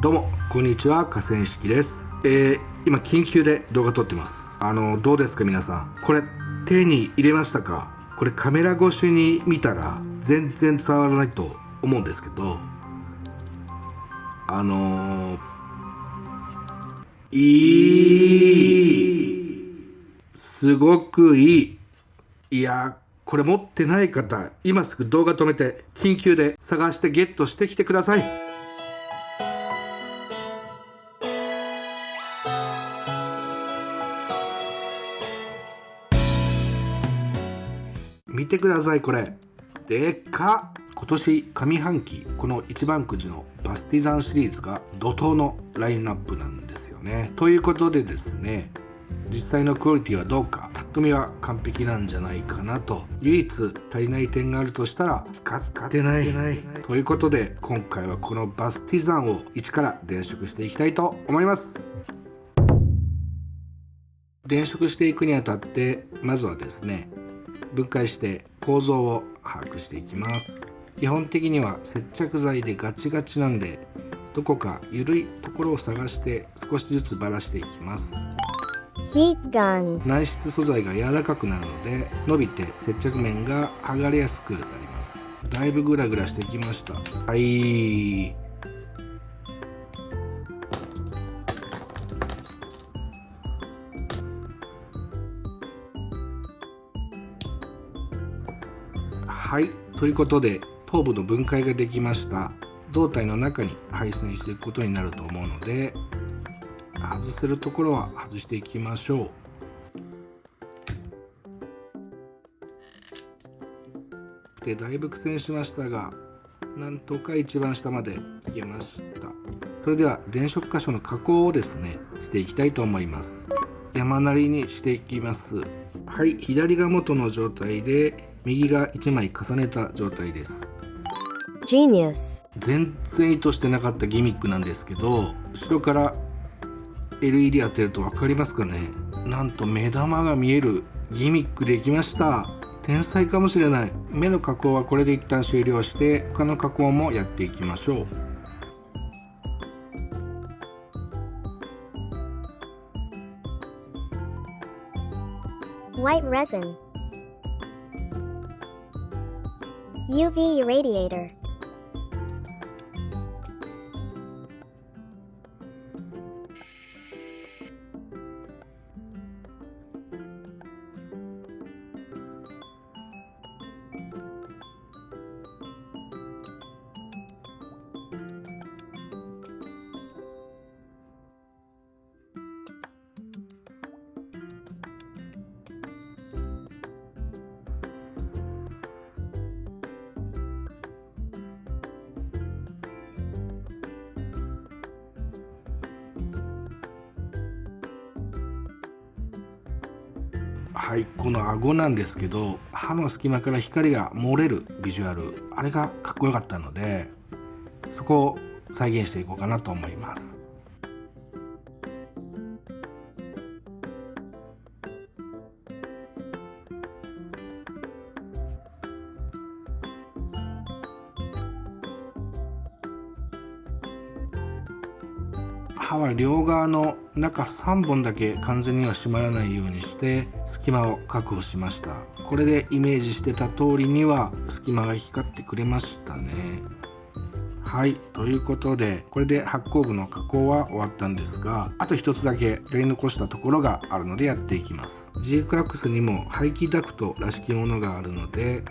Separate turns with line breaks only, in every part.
どうもこんにちは、河川敷です。今緊急で動画撮ってます。どうですか皆さん、これ手に入れましたか？これカメラ越しに見たら全然伝わらないと思うんですけど、すごくいい。いや、これ持ってない方、今すぐ動画止めて緊急で探してゲットしてきてください。見てください、これでかっ。今年上半期この一番くじのバスティザンシリーズが怒涛のラインナップなんですよね。ということでですね、実際のクオリティはどうか、パッと見は完璧なんじゃないかなと。唯一足りない点があるとしたら光ってないということで、今回はこのバスティザンを一から電飾していきたいと思います。電飾していくにあたって、まずはですね、分解して構造を把握していきます。基本的には接着剤でガチガチなんで、どこか緩いところを探して少しずつばらしていきます。内質素材が柔らかくなるので、伸びて接着面が剥がれやすくなります。だいぶグラグラしてきました。はい、ということで頭部の分解ができました。胴体の中に配線していくことになると思うので、外せるところは外していきましょう。で、だいぶ苦戦しましたが、なんとか一番下までいけました。それでは電飾箇所の加工をですね、していきたいと思います。山なりにしていきます。はい、左が元の状態で、右が1枚重ねた状態です。全然意図してなかったギミックなんですけど、後ろから LED 当てると分かりますかね。なんと目玉が見えるギミックできました。天才かもしれない。目の加工はこれで一旦終了して、他の加工もやっていきましょう。
White resin, UV irradiator,
はい、この顎なんですけど、歯の隙間から光が漏れるビジュアル、あれがかっこよかったので、そこを再現していこうかなと思います。歯は両側の中3本だけ完全には閉まらないようにして隙間を確保しました。これでイメージしてた通りには隙間が光ってくれましたね。はい、ということでこれで発光部の加工は終わったんですが、あと一つだけやり残したところがあるのでやっていきます。GXアクスにも排気ダクトらしきものがあるので、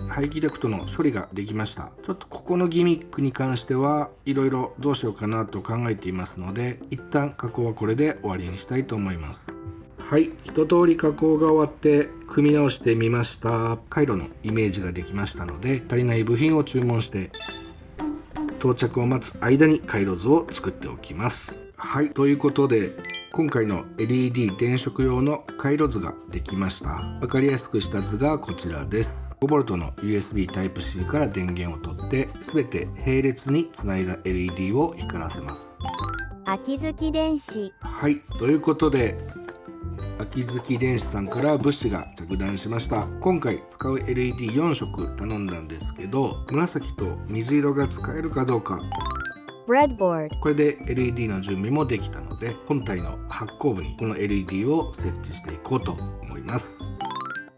排気ダクトの処理ができました。ちょっとここのギミックに関してはいろいろどうしようかなと考えていますので、一旦加工はこれで終わりにしたいと思います。はい、一通り加工が終わって組み直してみました。回路のイメージができましたので、足りない部品を注文して到着を待つ間に回路図を作っておきます。はい、ということで今回の LED 電飾用の回路図ができました。わかりやすくした図がこちらです。5V の USB Type-C から電源を取って、すべて並列につないだ LED を光らせます。
秋月電子。
はい、ということで秋月電子さんから物資が着弾しました。今回使う LED4 色頼んだんですけど、紫と水色が使えるかどうか
breadboard,
これで LED の準備もできたので、本体の発光部にこの LED を設置していこうと思います。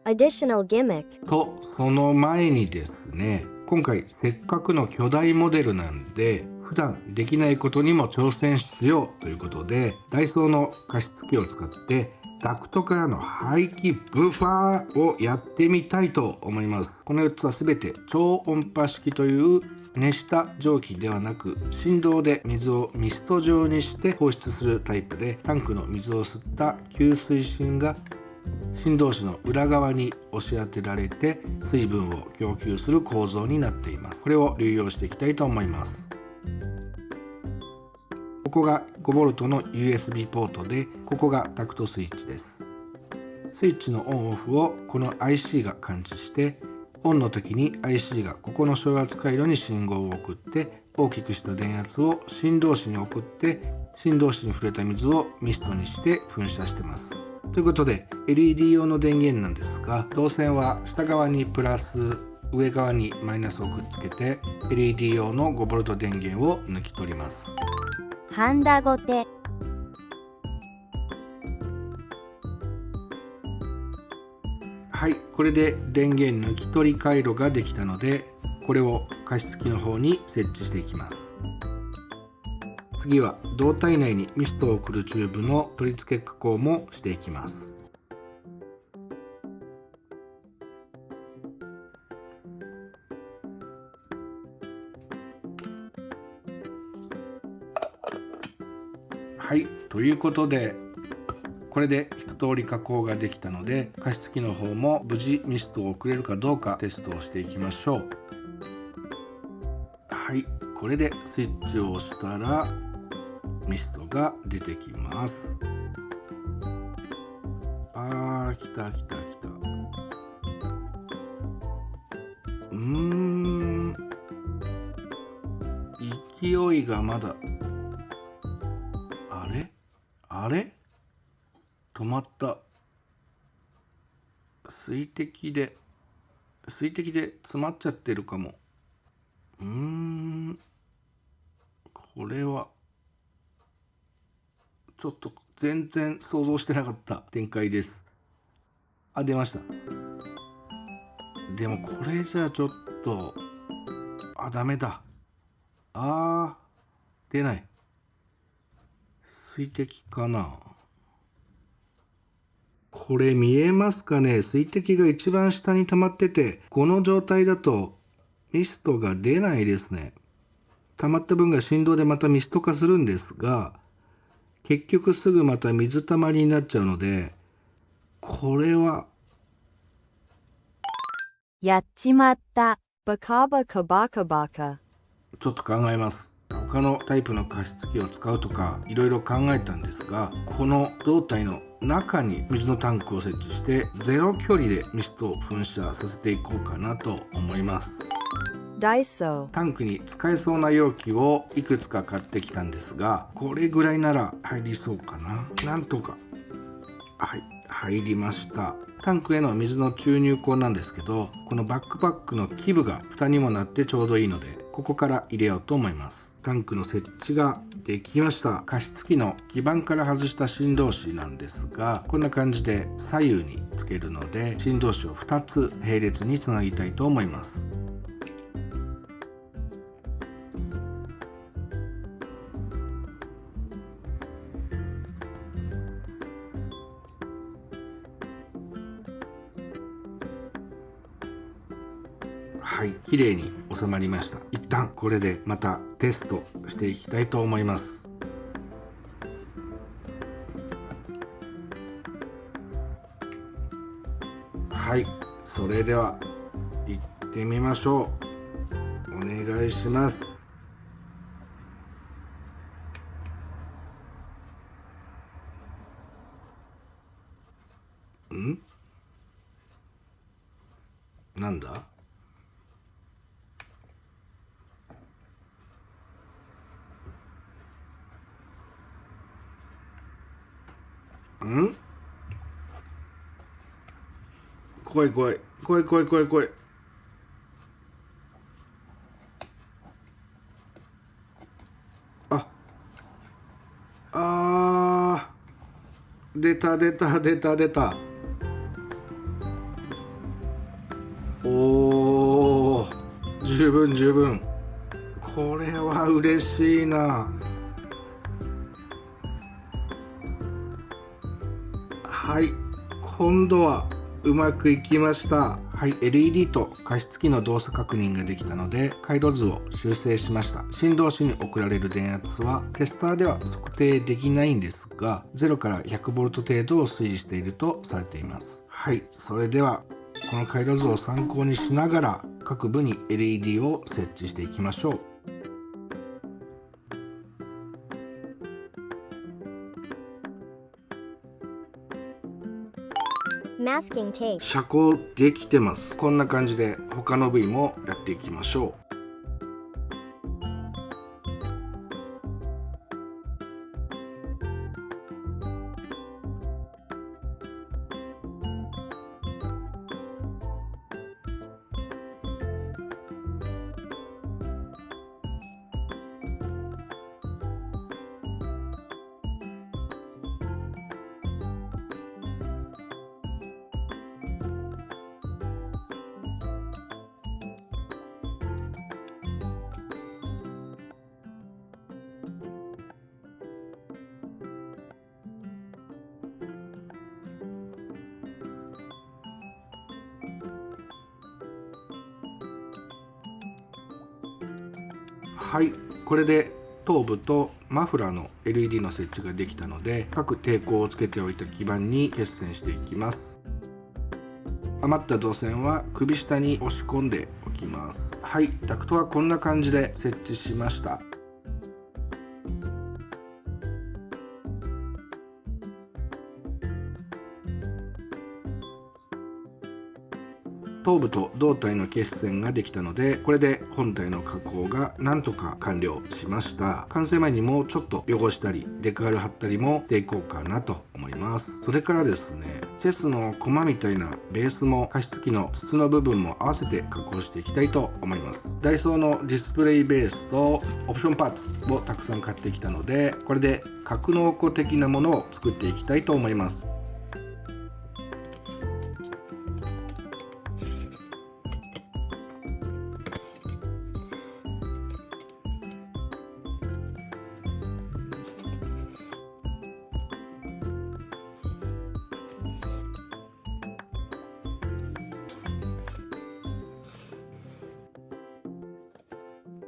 additional gimmick,
と、その前にですね、今回せっかくの巨大モデルなんで、普段できないことにも挑戦しようということで、ダイソーの加湿器を使ってダクトからの排気ブッファーをやってみたいと思います。この4つは全て超音波式という熱した蒸気ではなく、振動で水をミスト状にして放出するタイプで、タンクの水を吸った吸水芯が振動子の裏側に押し当てられて水分を供給する構造になっています。これを流用していきたいと思います。ここが 5V の USB ポートで、ここがタクトスイッチです。スイッチのオンオフをこの IC が感知して、オンの時に IC がここの昇圧回路に信号を送って、大きくした電圧を振動子に送って、振動子に触れた水をミストにして噴射してます。ということで LED 用の電源なんですが、導線は下側にプラス、上側にマイナスをくっつけて LED 用の 5V 電源を抜き取ります。
ハンダゴテ、
はい、これで電源抜き取り回路ができたので、これを加湿器の方に設置していきます。次は胴体内にミストを送るチューブの取り付け加工もしていきます。はい、ということでこれで一通り加工ができたので、加湿器の方も無事ミストを送れるかどうかテストをしていきましょう。はい、これでスイッチを押したらミストが出てきます。来た。勢いがまだ、あれ止まった。水滴で詰まっちゃってるかも。これはちょっと全然想像してなかった展開です。出ました。でもこれじゃちょっとダメだ。出ない。水滴かな。これ見えますかね。水滴が一番下に溜まってて、この状態だとミストが出ないですね。溜まった分が振動でまたミスト化するんですが、結局すぐまた水たまりになっちゃうので、これは
やっちまった。バカバカバカバカ。
ちょっと考えます。他のタイプの加湿器を使うとかいろいろ考えたんですが、この胴体の中に水のタンクを設置してゼロ距離でミストを噴射させていこうかなと思います。
ダイソー。
タンクに使えそうな容器をいくつか買ってきたんですが、これぐらいなら入りそうかな。なんとか入りました。タンクへの水の注入口なんですけど、このバックパックの基部が蓋にもなってちょうどいいので、ここから入れようと思います。タンクの設置ができました。加湿器の基板から外した振動子なんですが、こんな感じで左右につけるので、振動子を2つ並列につなぎたいと思います。はい、綺麗に収まりました。一旦これでまたテストしていきたいと思います。はい、それでは行ってみましょう。お願いします。なんだ？怖い。出た。おー、十分。これは嬉しいな。はい、今度はうまくいきました。はい、LED と加湿器の動作確認ができたので回路図を修正しました。振動子に送られる電圧はテスターでは測定できないんですが、0から 100V 程度を推移しているとされています。はい、それではこの回路図を参考にしながら各部に LED を設置していきましょう。
Masking tape.
遮光できてます。こんな感じで他の部位もやっていきましょう。はい、これで頭部とマフラーの LED の設置ができたので、各抵抗をつけておいた基板に決線していきます。余った導線は首下に押し込んでおきます。はい、ダクトはこんな感じで設置しました。頭部と胴体の決線ができたので、これで本体の加工がなんとか完了しました。完成前にもうちょっと汚したりデカール貼ったりもしていこうかなと思います。それからですね、チェスの駒みたいなベースも加湿器の筒の部分も合わせて加工していきたいと思います。ダイソーのディスプレイベースとオプションパーツをたくさん買ってきたので、これで格納庫的なものを作っていきたいと思います。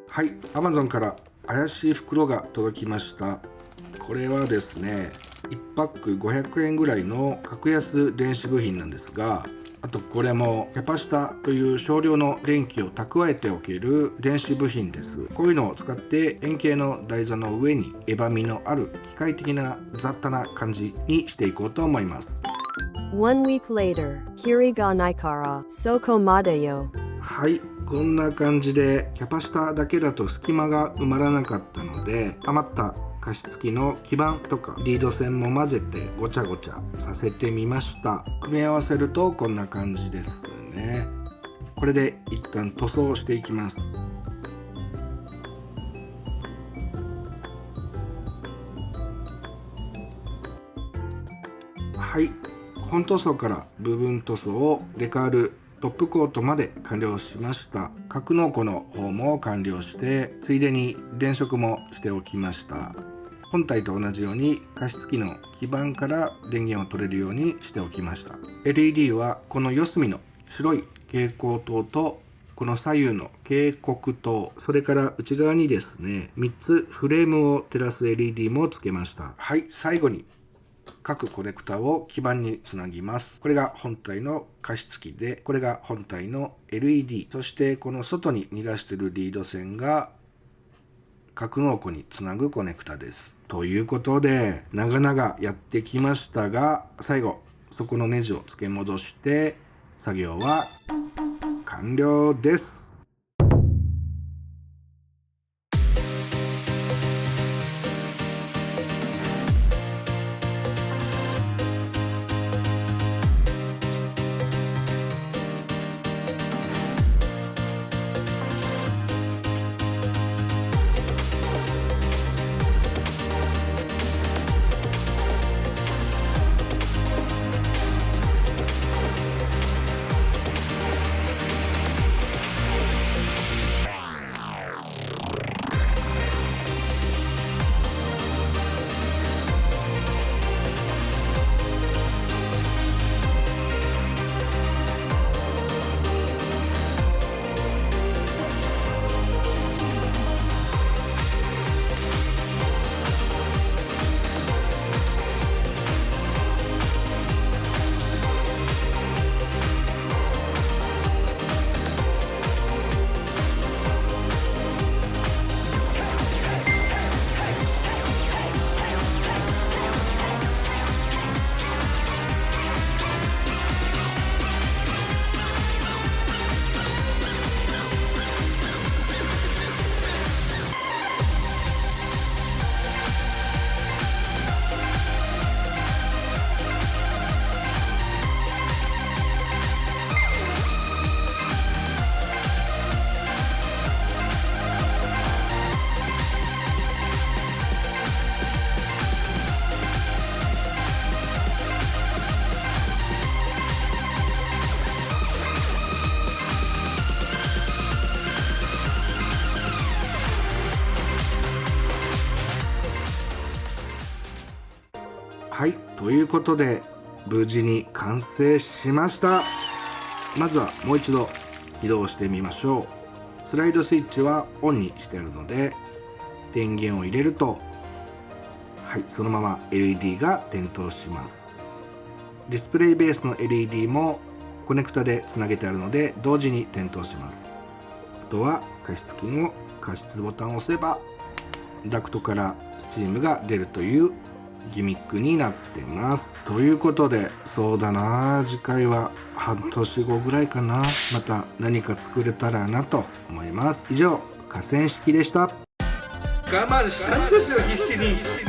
はい、Amazon から怪しい袋が届きました。これはですね、1パック500円ぐらいの格安電子部品なんですが、あとこれもキャパシタという少量の電気を蓄えておける電子部品です。こういうのを使って円形の台座の上にエバみのある機械的な雑多な感じにしていこうと思います。
One week later, Kiri ga nai kara, soko made yo.
はい、こんな感じでキャパシタだけだと隙間が埋まらなかったので、余った加湿器の基板とかリード線も混ぜてごちゃごちゃさせてみました。組み合わせるとこんな感じですね。これで一旦塗装していきます。はい、本塗装から部分塗装をデカールトップコートまで完了しました。格納庫の方も完了して、ついでに電飾もしておきました。本体と同じように加湿器の基板から電源を取れるようにしておきました。 LED はこの四隅の白い蛍光灯とこの左右の警告灯、それから内側にですね3つフレームを照らす LED もつけました。はい、最後に各コネクタを基板につなぎます。これが本体の加湿器で、これが本体の LED、 そしてこの外に逃がしているリード線が格納庫につなぐコネクタです。ということで長々やってきましたが、最後そこのネジを付け戻して作業は完了です。はい、ということで無事に完成しました。まずはもう一度起動してみましょう。スライドスイッチはオンにしてあるので、電源を入れると、はい、そのまま LED が点灯します。ディスプレイベースの LED もコネクタでつなげてあるので同時に点灯します。あとは加湿器の加湿ボタンを押せばダクトからスチームが出るというギミックになってます。ということで、そうだな、次回は半年後ぐらいかな、また何か作れたらなと思います。以上、河川敷でした。我慢したんですよ、必死に。